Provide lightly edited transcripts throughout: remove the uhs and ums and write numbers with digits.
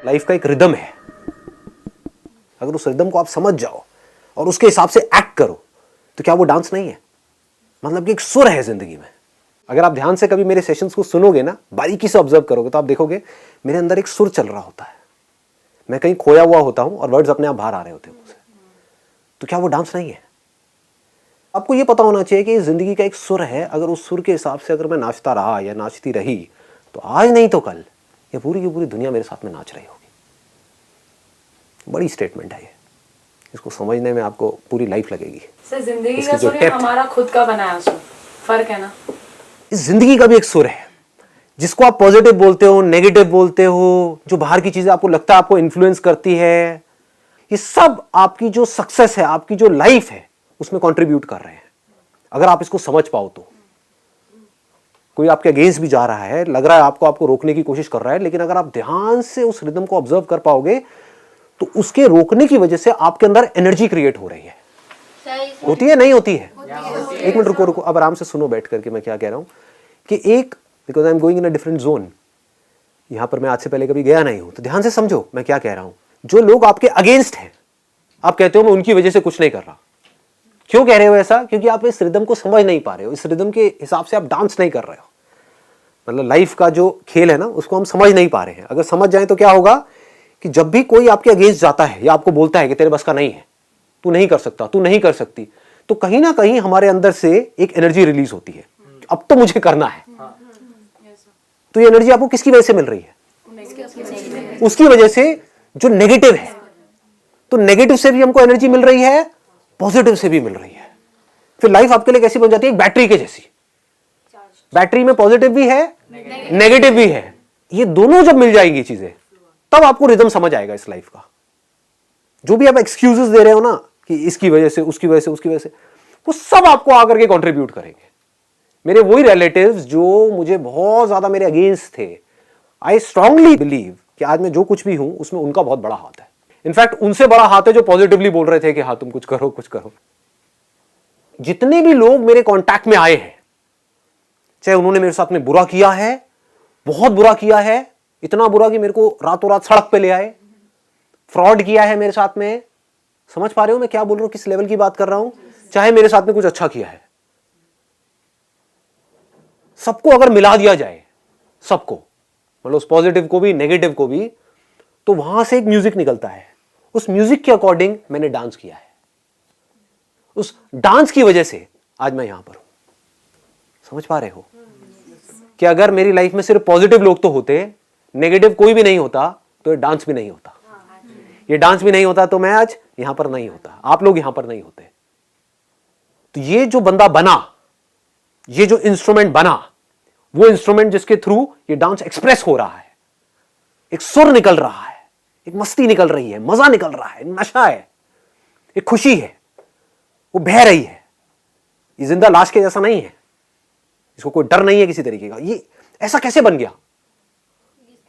Life का एक rhythm है, अगर उस रिदम को आप समझ जाओ और उसके हिसाब से एक्ट करो तो क्या वो डांस नहीं है? मतलब कि एक सुर है जिंदगी में। अगर आप ध्यान से कभी मेरे सेशंस को सुनोगे ना, बारीकी से ऑब्जर्व करोगे तो आप देखोगे मेरे अंदर एक सुर चल रहा होता है। मैं कहीं खोया हुआ होता हूं और वर्ड्स अपने आप बाहर आ रहे होते हैं मुझसे। तो क्या वो डांस नहीं है? आपको ये पता होना चाहिए कि जिंदगी का एक सुर है। अगर उस सुर के हिसाब से अगर मैं नाचता रहा या नाचती रही तो आज नहीं तो कल ये पूरी की पूरी दुनिया मेरे साथ में नाच रही होगी। बड़ी स्टेटमेंट है ये, इसको समझने में आपको पूरी लाइफ लगेगी। सर जिंदगी का सुर या हमारा खुद का बनाया सुर, फर्क है ना? इस जिंदगी का भी एक सुर है जिसको आप पॉजिटिव बोलते हो, नेगेटिव बोलते हो, जो बाहर की चीजें आपको लगता है आपको इन्फ्लुएंस करती है, ये सब आपकी जो सक्सेस है, आपकी जो लाइफ है उसमें कंट्रीब्यूट कर रहे हैं। अगर आप इसको समझ पाओ तो कोई आपके अगेंस्ट भी जा रहा है, लग रहा है आपको रोकने की कोशिश कर रहा है, लेकिन अगर आप ध्यान से उस रिदम को ऑब्जर्व कर पाओगे तो उसके रोकने की वजह से आपके अंदर एनर्जी क्रिएट हो रही है। होती है नहीं होती है? एक मिनट रुको, अब आराम से सुनो बैठ करके मैं क्या कह रहा हूं कि एक because I am going in a different zone, यहां पर मैं आज से पहले कभी गया नहीं हूं, तो ध्यान से समझो मैं क्या कह रहा हूं। जो लोग आपके अगेंस्ट हैं, आप कहते हो मैं उनकी वजह से कुछ नहीं कर रहा। क्यों कह रहे हो ऐसा? क्योंकि आप इस रिदम को समझ नहीं पा रहे हो, इस रिदम के हिसाब से आप डांस नहीं कर रहे हो। मतलब लाइफ का जो खेल है ना उसको हम समझ नहीं पा रहे हैं। अगर समझ जाए तो क्या होगा कि जब भी कोई आपके अगेंस्ट जाता है या आपको बोलता है कि तेरे बस का नहीं है, तू नहीं कर सकता, तू नहीं कर सकती, तो कहीं ना कहीं हमारे अंदर से एक एनर्जी रिलीज होती है, अब तो मुझे करना है। तो ये एनर्जी आपको किसकी वजह से मिल रही है? उसकी वजह से जो नेगेटिव है। तो नेगेटिव से भी हमको एनर्जी मिल रही है, पॉजिटिव से भी मिल रही है। फिर लाइफ आपके लिए कैसी बन जाती है? एक बैटरी के जैसी। बैटरी में पॉजिटिव भी है, नेगेटिव भी है। ये दोनों जब मिल जाएंगी चीजें तब आपको रिदम समझ आएगा इस लाइफ का। जो भी आप एक्सक्यूजेस दे रहे हो ना कि इसकी वजह से, उसकी वजह से, उसकी वजह से, वो सब आपको आकर के कंट्रीब्यूट करेंगे। मेरे वही रिलेटिव्स जो मुझे बहुत ज्यादा मेरे अगेंस्ट थे, आई स्ट्रांगली बिलीव कि आज मैं जो कुछ भी हूं उसमें उनका बहुत बड़ा हाथ है। इनफैक्ट उनसे बड़ा हाथ है जो पॉजिटिवली बोल रहे थे कि हाँ तुम कुछ करो, कुछ करो। जितने भी लोग मेरे कांटेक्ट में आए हैं, चाहे उन्होंने मेरे साथ में बुरा किया है, बहुत बुरा किया है, इतना बुरा कि मेरे को रातों रात सड़क पे ले आए, फ्रॉड किया है मेरे साथ में। समझ पा रहे हो मैं क्या बोल रहा हूं, किस लेवल की बात कर रहा हूं? चाहे मेरे साथ में कुछ अच्छा किया है, सबको अगर मिला दिया जाए, सबको, मतलब उस पॉजिटिव को भी नेगेटिव को भी, तो वहां से एक म्यूजिक निकलता है। उस म्यूजिक के अकॉर्डिंग मैंने डांस किया है। उस डांस की वजह से आज मैं यहां पर हूं। समझ पा रहे हो कि अगर मेरी लाइफ में सिर्फ पॉजिटिव लोग तो होते, नेगेटिव कोई भी नहीं होता, तो ये डांस भी नहीं होता। ये डांस भी नहीं होता तो मैं आज यहां पर नहीं होता, आप लोग यहां पर नहीं होते। तो ये जो बंदा बना, ये जो इंस्ट्रूमेंट बना, वो इंस्ट्रूमेंट जिसके थ्रू ये डांस एक्सप्रेस हो रहा है, एक सुर निकल रहा है, एक मस्ती निकल रही है, मजा निकल रहा है, नशा है, एक खुशी है, वो बह रही है। ये जिंदा लाश के जैसा नहीं है, इसको कोई डर नहीं है किसी तरीके का। ये ऐसा कैसे बन गया?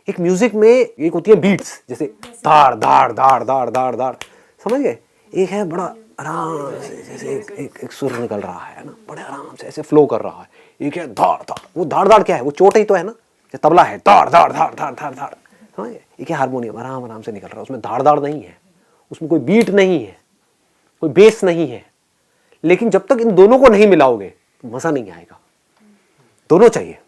एक म्यूजिक में एक होती है बीट्स, जैसे धाड़ धाड़ धाड़ धाड़ धाड़ धाड़, समझ गए? एक है बड़ा आराम से, जैसे एक सुर निकल रहा है ना, बड़े आराम से ऐसे फ्लो कर रहा है। एक है धाड़ धाड़, वो धाड़ धाड़ क्या है? वो चोट ही तो है ना, तबला है, धाड़ धाड़ धाड़ धाड़ धाड़ धाड़, समझ गए? एक है हारमोनियम, आराम आराम से निकल रहा है, उसमें धाड़ धाड़ नहीं है, उसमें कोई बीट नहीं है, कोई बेस नहीं है। लेकिन जब तक इन दोनों को नहीं मिलाओगे तो मजा नहीं आएगा। दोनों चाहिए,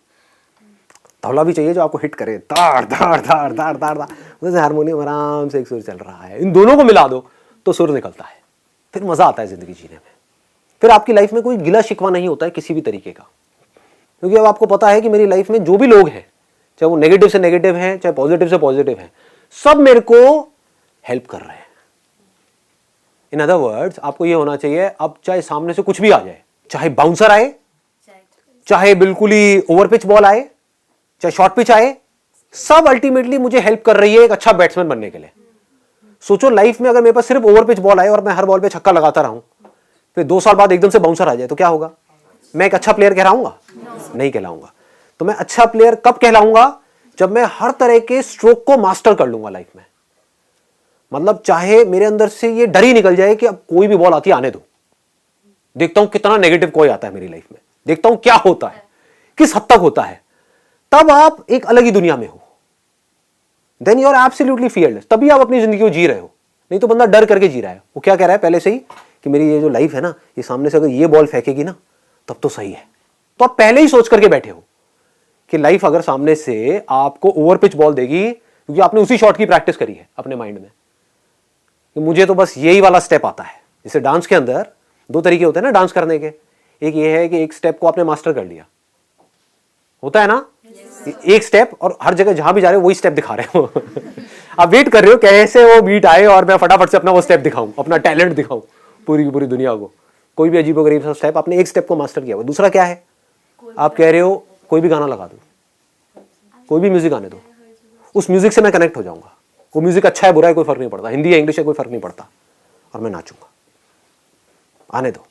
तबला भी चाहिए जो आपको हिट करे, धाड़ धाड़ धाड़ धाड़ धाड़ धाड़, जैसे हारमोनियम आराम से एक सुर चल रहा है। इन दोनों को मिला दो तो सुर निकलता है, फिर मजा आता है जिंदगी जीने में। फिर आपकी लाइफ में कोई गिला शिकवा नहीं होता है किसी भी तरीके का, क्योंकि अब आपको पता है कि मेरी लाइफ में जो भी लोग हैं, चाहे वो नेगेटिव से नेगेटिव हैं, चाहे पॉजिटिव से पॉजिटिव हैं, सब मेरे को हेल्प कर रहे हैं। इन अदर वर्ड्स, आपको ये होना चाहिए, अब चाहे सामने से कुछ भी आ जाए, चाहे बाउंसर आए, चाहे बिल्कुल ही ओवर पिच बॉल आए, चाहे शॉर्ट पिच आए, सब अल्टीमेटली मुझे हेल्प कर रही है एक अच्छा बैट्समैन बनने के लिए। सोचो लाइफ में अगर मेरे पास सिर्फ ओवर पिच बॉल आए और मैं हर बॉल पे छक्का लगाता रहूं, फिर 2 साल बाद एकदम से बाउंसर आ जाए तो क्या होगा? मैं एक अच्छा प्लेयर कहलाऊंगा? नहीं कहलाऊंगा। तो मैं अच्छा प्लेयर कब कहलाऊंगा? जब मैं हर तरह के स्ट्रोक को मास्टर कर लूंगा लाइफ में। मतलब चाहे मेरे अंदर से ये डर ही निकल जाए कि अब कोई भी बॉल आती है आने दो, देखता हूं कितना नेगेटिव कोई आता है मेरी लाइफ में, देखता हूं क्या होता है, किस हद तक होता है, तब आप एक अलग ही दुनिया में हो, then you are absolutely fearless, तभी आप अपनी जिंदगी को जी रहे हो। नहीं तो बंदा डर करके जी रहा है। वो क्या कह रहा है पहले से ही कि मेरी ये जो लाइफ है ना, ये सामने से अगर ये बॉल फेंकेगी ना तब तो सही है। तो आप पहले ही सोच करके बैठे हो कि लाइफ अगर सामने से आपको ओवर पिच बॉल देगी, क्योंकि आपने उसी शॉट की प्रैक्टिस करी है अपने माइंड में कि मुझे तो बस यही वाला स्टेप आता है। जैसे डांस के अंदर दो तरीके होते हैं ना डांस करने के, एक ये है कि एक स्टेप को आपने मास्टर कर लिया, होता है ना, एक स्टेप, और हर जगह जहां भी जा रहे हो वही स्टेप दिखा रहे हो आप वेट कर रहे हो कैसे वो बीट आए और मैं फटाफट से अपना वो स्टेप दिखाऊं, अपना टैलेंट दिखाऊं पूरी की पूरी दुनिया को। कोई भी अजीबोगरीब सा स्टेप, आपने एक स्टेप को मास्टर किया हुआ। दूसरा क्या है, आप कह रहे हो कोई भी गाना लगा दो, कोई भी म्यूजिक आने दो, उस म्यूजिक से मैं कनेक्ट हो जाऊंगा। वो म्यूजिक अच्छा है बुरा है कोई फर्क नहीं पड़ता, हिंदी है इंग्लिश है कोई फर्क नहीं पड़ता, और मैं नाचूंगा। आने दो,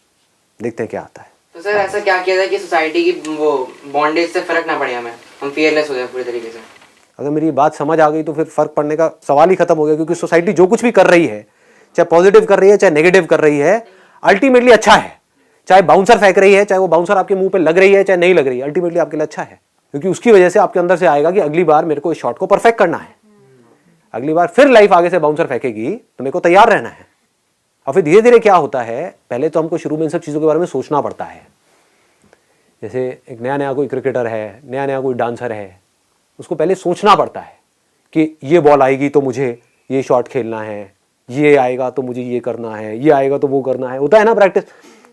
देखते हैं क्या आता है। तो सर ऐसा क्या किया जाए कि सोसाइटी की वो बॉन्डेज से फर्क ना पड़े, हमें हम फियरलेस हो जाए पूरी तरीके से? अगर मेरी बात समझ आ गई तो फिर फर्क पड़ने का सवाल ही खत्म हो गया, क्योंकि सोसाइटी जो कुछ भी कर रही है, चाहे पॉजिटिव कर रही है चाहे नेगेटिव कर रही है, अल्टीमेटली अच्छा है। चाहे बाउंसर फेंक रही है, चाहे वो बाउंसर आपके मुंह पे लग रही है चाहे नहीं लग रही है, अल्टीमेटली आपके लिए अच्छा है, क्योंकि उसकी वजह से आपके अंदर से आएगा कि अगली बार मेरे को इस शॉट को परफेक्ट करना है। अगली बार फिर लाइफ आगे से बाउंसर फेंकेगी तो मेरे को तैयार रहना है। और फिर धीरे धीरे क्या होता है, पहले तो हमको शुरू में इन सब चीज़ों के बारे में सोचना पड़ता है। जैसे एक नया नया कोई क्रिकेटर है, नया नया कोई डांसर है, उसको पहले सोचना पड़ता है कि ये बॉल आएगी तो मुझे ये शॉट खेलना है, ये आएगा तो मुझे ये करना है, ये आएगा तो वो करना है, होता है ना प्रैक्टिस।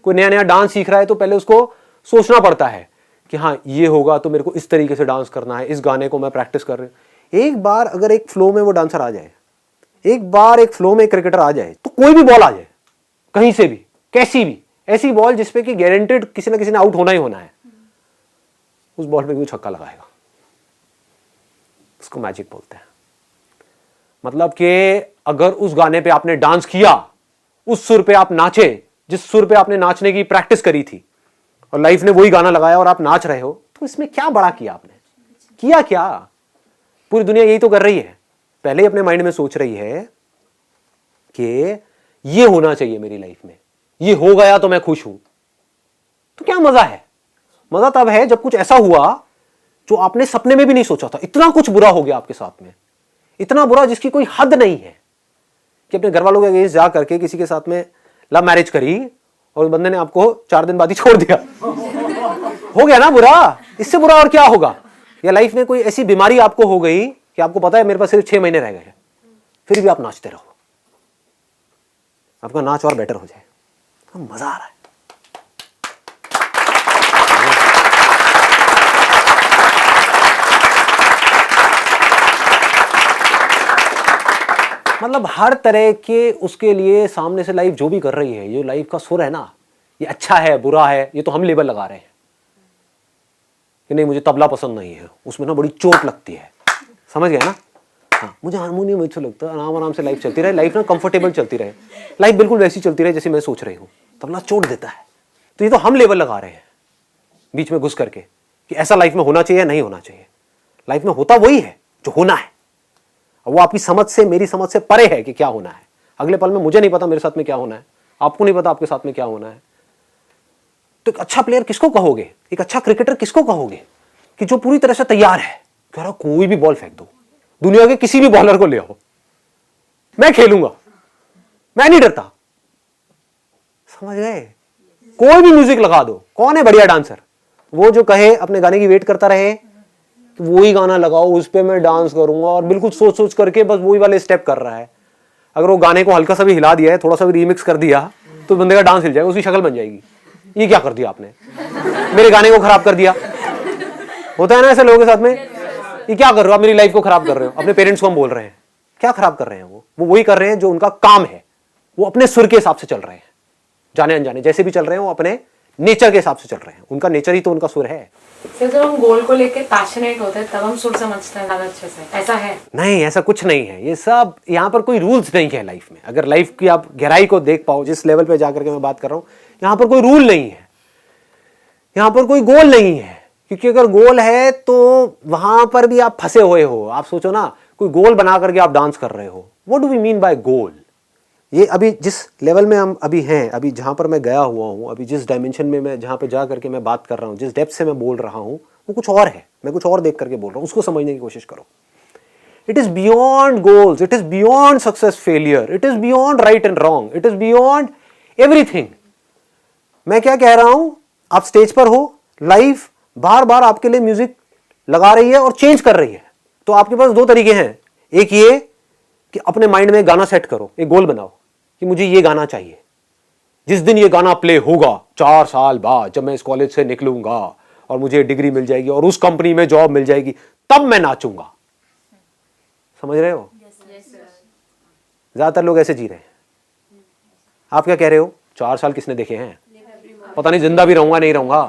कोई नया नया डांस सीख रहा है तो पहले उसको सोचना पड़ता है कि हाँ ये होगा तो मेरे को इस तरीके से डांस करना है, इस गाने को मैं प्रैक्टिस कर रही हूँ। एक बार अगर एक फ्लो में वो डांसर आ जाए, एक बार एक फ्लो में क्रिकेटर आ जाए, तो कोई भी बॉल आ जाए कहीं से भी, कैसी भी ऐसी बॉल जिसपे कि गारंटेड किसी ना किसी ने आउट होना ही होना है, उस बॉल पे भी छक्का लगाएगा। उसको मैजिक बोलते हैं। मतलब कि अगर उस गाने पे आपने डांस किया, उस सुर पे आप नाचे जिस सुर पे आपने नाचने की प्रैक्टिस करी थी, और लाइफ ने वही गाना लगाया और आप नाच रहे हो, तो इसमें क्या बड़ा किया आपने? किया क्या? पूरी दुनिया यही तो कर रही है, पहले ही अपने माइंड में सोच रही है कि ये होना चाहिए मेरी लाइफ में, ये हो गया तो मैं खुश हूं। तो क्या मजा है? मजा तब है जब कुछ ऐसा हुआ जो आपने सपने में भी नहीं सोचा था। इतना कुछ बुरा हो गया आपके साथ में, इतना बुरा जिसकी कोई हद नहीं है, कि अपने घर वालों के अगेंस्ट जा करके किसी के साथ में लव मैरिज करी और उस बंदे ने आपको 4 दिन बाद ही छोड़ दिया। हो गया ना बुरा, इससे बुरा और क्या होगा? या लाइफ में कोई ऐसी बीमारी आपको हो गई कि आपको पता है मेरे पास सिर्फ 6 महीने रह गए हैं, फिर भी आप नाचते रहो, आपका नाच और बेटर हो जाए, तो मजा आ रहा है। मतलब हर तरह के उसके लिए सामने से लाइफ जो भी कर रही है, ये लाइफ का सुर है ना, ये अच्छा है बुरा है, ये तो हम लेबल लगा रहे हैं कि नहीं मुझे तबला पसंद नहीं है, उसमें ना बड़ी चोट लगती है, समझ गए ना? हाँ, मुझे हारमोनियम अच्छा लगता है, आराम आराम से लाइफ चलती रहे, लाइफ ना कंफर्टेबल चलती रहे, लाइफ बिल्कुल वैसी चलती रहे जैसे मैं सोच रही हूँ। तबला चोट देता है, तो ये तो हम लेबल लगा रहे हैं बीच में घुस करके कि ऐसा लाइफ में होना चाहिए या नहीं होना चाहिए। लाइफ में होता वही है जो होना है, वो आपकी समझ से मेरी समझ से परे है कि क्या होना है। अगले पल में मुझे नहीं पता मेरे साथ में क्या होना है, आपको नहीं पता आपके साथ में क्या होना है। तो एक अच्छा प्लेयर किसको कहोगे, एक अच्छा क्रिकेटर किसको कहोगे कि जो पूरी तरह से तैयार है, कह रहा कोई भी बॉल फेंक दो, दुनिया के किसी भी बॉलर को ले आओ, मैं खेलूंगा, मैं नहीं डरता। समझ गए? कोई भी म्यूजिक लगा दो, कौन है बढ़िया डांसर? वो जो कहे अपने गाने की वेट करता रहे कि वही गाना लगाओ उस पे मैं डांस करूंगा, और बिल्कुल सोच सोच करके बस वही वाले स्टेप कर रहा है। अगर वो गाने को हल्का सा भी हिला दिया है, थोड़ा सा भी रीमिक्स कर दिया, तो बंदे का डांस हिल जाएगा, उसकी शक्ल बन जाएगी। ये क्या कर दिया आपने, मेरे गाने को खराब कर दिया। होता है ना ऐसे लोगों के साथ में, ये क्या कर रहे हो आप, मेरी लाइफ को खराब कर रहे हो। अपने पेरेंट्स को हम बोल रहे हैं, क्या खराब कर रहे हैं? वो वही कर रहे हैं जो उनका काम है, वो अपने सुर के हिसाब से चल रहे हैं, जाने अनजाने जैसे भी चल रहे हैं, वो अपने नेचर के हिसाब से चल रहे हैं, उनका नेचर ही तो उनका सुर है। जब हम गोल को लेके पैशनेट होते हैं तब हम सुर समझते हैं ज्यादा अच्छे से, ऐसा है? नहीं, ऐसा कुछ नहीं है। ये सब यहाँ पर कोई रूल्स नहीं है लाइफ में। अगर लाइफ की आप गहराई को देख पाओ, जिस लेवल पे जाकर के मैं बात कर रहा हूँ, यहाँ पर कोई रूल नहीं है, यहाँ पर कोई गोल नहीं है। क्योंकि अगर गोल है तो वहां पर भी आप फंसे हुए हो। आप सोचो ना, कोई गोल बना करके आप डांस कर रहे हो, what do we mean by goal? ये अभी जिस लेवल में हम अभी हैं, अभी जहां पर मैं गया हुआ हूं, अभी जिस डायमेंशन में मैं जहां पे जा करके मैं बात कर रहा हूं, जिस डेप्थ से मैं बोल रहा हूं, वो कुछ और है, मैं कुछ और देख करके बोल रहा हूं, उसको समझने की कोशिश करो। It is beyond goals, it is beyond success failure, it is beyond right and wrong, it is beyond everything. मैं क्या कह रहा हूं, आप स्टेज पर हो, लाइफ बार बार आपके लिए म्यूजिक लगा रही है और चेंज कर रही है। तो आपके पास दो तरीके हैं, एक ये कि अपने माइंड में गाना सेट करो, एक गोल बनाओ कि मुझे ये गाना चाहिए, जिस दिन ये गाना प्ले होगा 4 साल बाद, जब मैं इस कॉलेज से निकलूंगा और मुझे डिग्री मिल जाएगी और उस कंपनी में जॉब मिल जाएगी, तब मैं नाचूंगा। समझ रहे हो? ज्यादातर लोग ऐसे जी रहे हैं। आप क्या कह रहे हो? 4 साल किसने देखे हैं, पता नहीं जिंदा भी रहूंगा नहीं रहूंगा।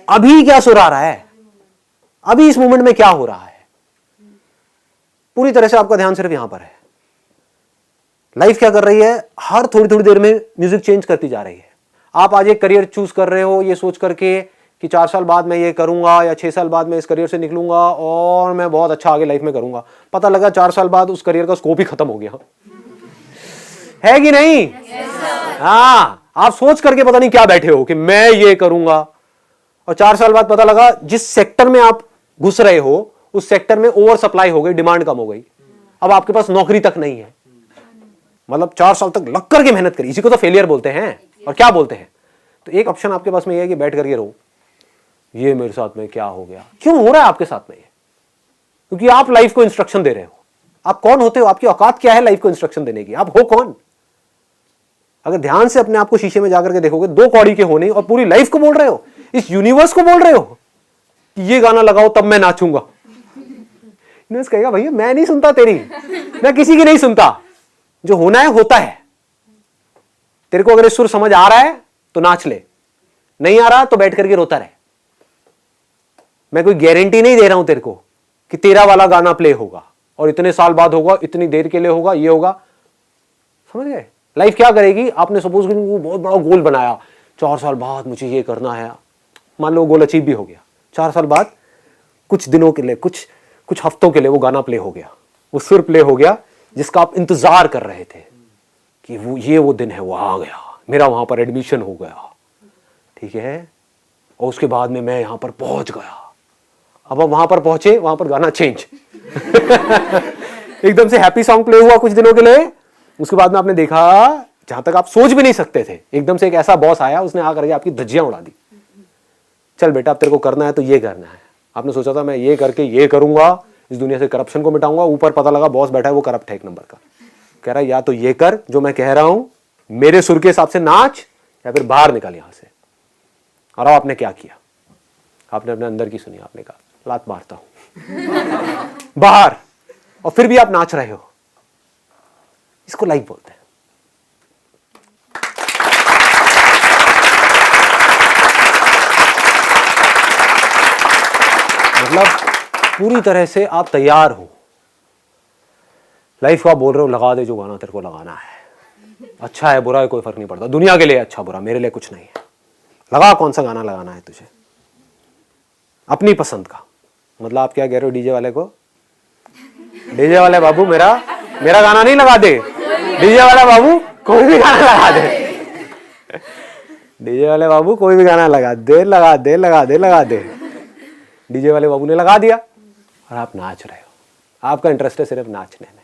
अभी क्या सुर आ रहा है, अभी इस मोमेंट में क्या हो रहा है, पूरी तरह से आपका ध्यान सिर्फ यहां पर है। लाइफ क्या कर रही है, हर थोड़ी थोड़ी देर में म्यूजिक चेंज करती जा रही है। आप आज एक करियर चूज कर रहे हो ये सोच करके कि 4 साल बाद मैं ये करूंगा या 6 साल बाद मैं इस करियर से निकलूंगा और मैं बहुत अच्छा आगे लाइफ में करूंगा। पता लगा 4 साल बाद उस करियर का स्कोप ही खत्म हो गया। है कि नहीं? हाँ, आप सोच करके पता नहीं क्या बैठे हो कि मैं ये करूंगा, और 4 साल बाद पता लगा जिस सेक्टर में आप घुस रहे हो उस सेक्टर में ओवर सप्लाई हो गई, डिमांड कम हो गई, अब आपके पास नौकरी तक नहीं है। मतलब 4 साल तक लग करके मेहनत करी, इसी को तो फेलियर बोलते हैं। और क्या बोलते हैं? तो एक ऑप्शन आपके पास में यह है कि बैठ करके रहो, ये मेरे साथ में क्या हो गया, क्यों हो रहा है आपके साथ में ये? क्योंकि आप लाइफ को इंस्ट्रक्शन दे रहे हो। आप कौन होते हो, आपकी औकात क्या है लाइफ को इंस्ट्रक्शन देने की, आप हो कौन? अगर ध्यान से अपने आप को शीशे में जाकर के देखोगे, 2 कौड़ी के हो नहीं और पूरी लाइफ को बोल रहे हो, इस यूनिवर्स को बोल रहे हो कि ये गाना लगाओ तब मैं नाचूंगा। यूनिवर्स कहेगा भैया मैं नहीं सुनता तेरी, मैं किसी की नहीं सुनता, जो होना है होता है। तेरे को अगर इस सुर समझ आ रहा है तो नाच ले, नहीं आ रहा तो बैठ करके रोता रहे। मैं कोई गारंटी नहीं दे रहा हूं तेरे को कि तेरा वाला गाना प्ले होगा और इतने साल बाद होगा, इतनी देर के लिए होगा, ये होगा। समझ गए? लाइफ क्या करेगी, आपने सपोज बहुत बड़ा गोल बनाया, 4 साल बाद मुझे ये करना है, मान लो गोल अचीव भी हो गया। 4 साल बाद कुछ दिनों के लिए, कुछ हफ्तों के लिए वो गाना प्ले हो गया, वो सुर प्ले हो गया जिसका आप इंतजार कर रहे थे कि वो दिन है, वो आ गया, मेरा वहां पर एडमिशन हो गया, ठीक है, और उसके बाद में मैं यहां पर पहुंच गया। अब आप वहां पर पहुंचे, वहां पर गाना चेंज एकदम से हैप्पी सॉन्ग प्ले हुआ कुछ दिनों के लिए, उसके बाद में आपने देखा जहां तक आप सोच भी नहीं सकते थे, एकदम से एक ऐसा बॉस आया, उसने आकर के आपकी धज्जियां उड़ा दी। चल बेटा अब तेरे को करना है तो ये करना है। आपने सोचा था मैं ये करके ये करूंगा, इस दुनिया से करप्शन को मिटाऊंगा, ऊपर पता लगा बॉस बैठा है वो करप्ट है एक नंबर का। कह रहा है या तो ये कर जो मैं कह रहा हूं, मेरे सुर के हिसाब से नाच, या फिर बाहर निकल यहां से। और आपने क्या किया? आपने अपने अंदर की सुनी, आपने कहा लात मारता हूं बाहर, और फिर भी आप नाच रहे हो। इसको लाइफ बोलते हैं। मतलब पूरी तरह से आप तैयार हो, लाइफ को आप बोल रहे हो लगा दे जो गाना तेरे को लगाना है, अच्छा है बुरा है कोई फर्क नहीं पड़ता, दुनिया के लिए अच्छा बुरा, मेरे लिए कुछ नहीं है, लगा कौन सा गाना लगाना है तुझे, अपनी पसंद का। मतलब आप क्या कह रहे हो डीजे वाले को, डीजे वाले बाबू मेरा गाना नहीं लगा दे, डीजे वाला बाबू कोई भी गाना लगा दे, डीजे वाले बाबू कोई भी गाना लगा दे, लगा दे, लगा दे, लगा दे। डीजे वाले बाबू ने लगा दिया और आप नाच रहे हो, आपका इंटरेस्ट है सिर्फ नाचने में।